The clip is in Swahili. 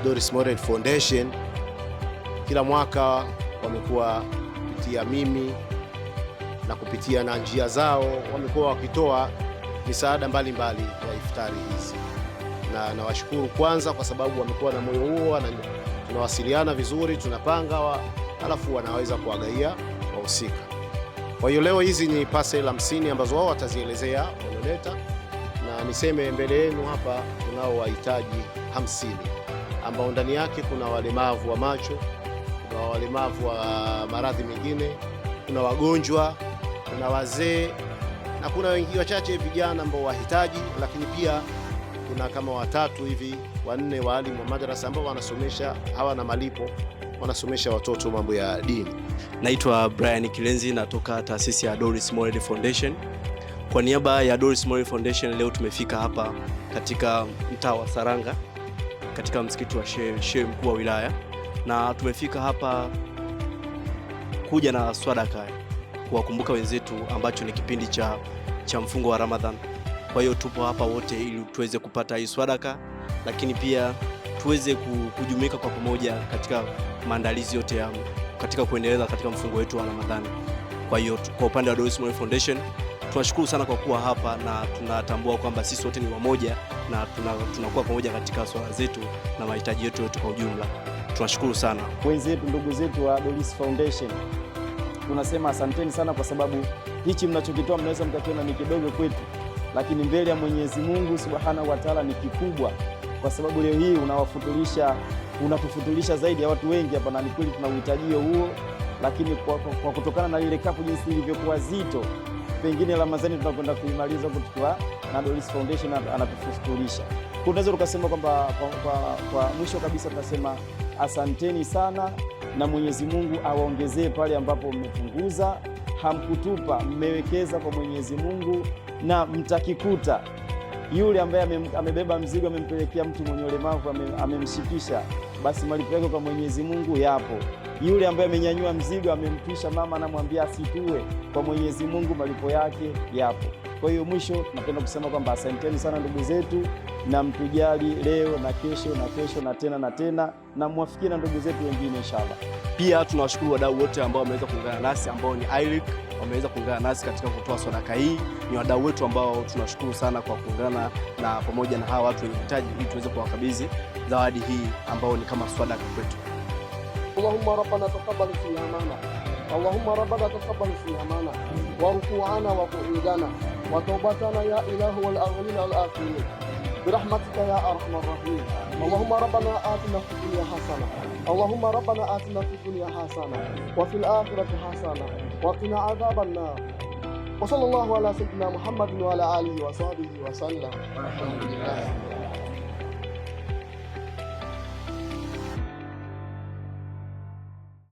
Doris Moral Foundation kila mwaka wamekuwa kupitia mimi na kupitia na njia zao wamekuwa wakitoa misaada mbalimbali ya iftari hizi, na nawashukuru kwanza kwa sababu wamekuwa na moyo huo, na tunawasiliana vizuri, tunapanga alafu wanaweza kuwagaia wahusika. Kwa hiyo leo hizi ni parcel 50 ambazo wao watazielezea waloleta, na niseme mbele yenu hapa tunao wahitaji 50 ambao ndani yake kuna walemavu wa macho, kuna walemavu wa maradhi mengine, kuna wagonjwa, kuna wazee na kuna wengi wachache vijana ambao wahitaji, lakini pia kuna kama watatu hivi 4 walimu wa madrasa ambao wanasomesha hawana malipo, wanasomesha watoto mambo ya dini. Naitwa Brian Kilenzi, natoka taasisi ya Doris Moral Foundation. Kwa niaba ya Doris Moral Foundation leo tumefika hapa katika mtaa wa Saranga katika msikiti wa Sheikh mkuu wa wilaya, na tumefika hapa kuja na swadaka kuwakumbuka wenzetu ambacho ni kipindi cha mfungo wa Ramadhan. Kwa hiyo tupo hapa wote ili tuweze kupata hii swadaka, lakini pia tuweze kujumuika kwa pamoja katika maandalizi yote ya katika kuendeleza katika mfungo wetu wa Ramadhani. Kwa hiyo kwa upande wa Doris Moral Foundation tunashukuru sana kwa kuwa hapa, na tunatambua kwamba sisi wote ni wamoja na tunakuwa pamoja katika swala zetu na mahitaji yetu yote kwa ujumla. Tunashukuru sana wenzetu, ndugu zetu wa Doris Foundation. Tunasema asanteni sana kwa sababu hichi mnachokitoa mnaweza mkakiona ni kidogo kwetu, lakini mbele ya Mwenyezi Mungu Subhanahu wa Ta'ala ni kikubwa, kwa sababu leo hii unatufutulisha zaidi ya watu wengi hapa, na ni kweli tuna uhitaji huo, lakini kwa kutokana na ile kapu jinsi ilivyokuwa zito, pengine Ramadhani tunakwenda kuimaliza kutoka na Doris Foundation anatufutulisha. Tunaweza tukasema kwamba kwa mwisho kabisa tunasema asanteni sana, na Mwenyezi Mungu awaongezee pale ambapo mmepunguza, hamkutupa, mmewekeza kwa Mwenyezi Mungu, na mtakikuta yule ambaye amebeba mzigo amempelekea mtu mwenye ulemavu amemshikisha, basi malipo yake kwa Mwenyezi Mungu yapo. Yule ambaye amenyanyua mzigo amempisha mama anamwambia asitue, kwa Mwenyezi Mungu malipo yake yapo. Kwa hiyo mwisho napenda kusema kwamba asanteni sana ndugu zetu, na mtujali leo na kesho na kesho na tena na tena, na mwafikie na ndugu zetu wengine inshallah. Pia tunawashukuru wadau wote ambao wameweza kuungana nasi, ambao ni ILIC wameweza kuungana nasi katika kutoa sadaka hii. Ni wadau wetu ambao tunashukuru sana kwa kuungana na pamoja na hawa watu wenye hitaji ili tuweze kuwakabidhi zawadi hii ambao ni kama sadaka kwetu. Allahumma rabbana taqabbal fi amana, Allahumma rabbana taqabbal fi amana wa ruku'ana wa qu'udana wa tawbatana ya ilahu wal awwalin wal akhirin برحمتك يا أرحم الراحمين. اللهم ربنا آتنا في الدنيا حسنة، اللهم ربنا آتنا في الدنيا حسنة وفي الآخرة حسنة وقنا عذاب النار. وصلى الله على سيدنا محمد وعلى آله وصحبه وسلم. الحمد لله.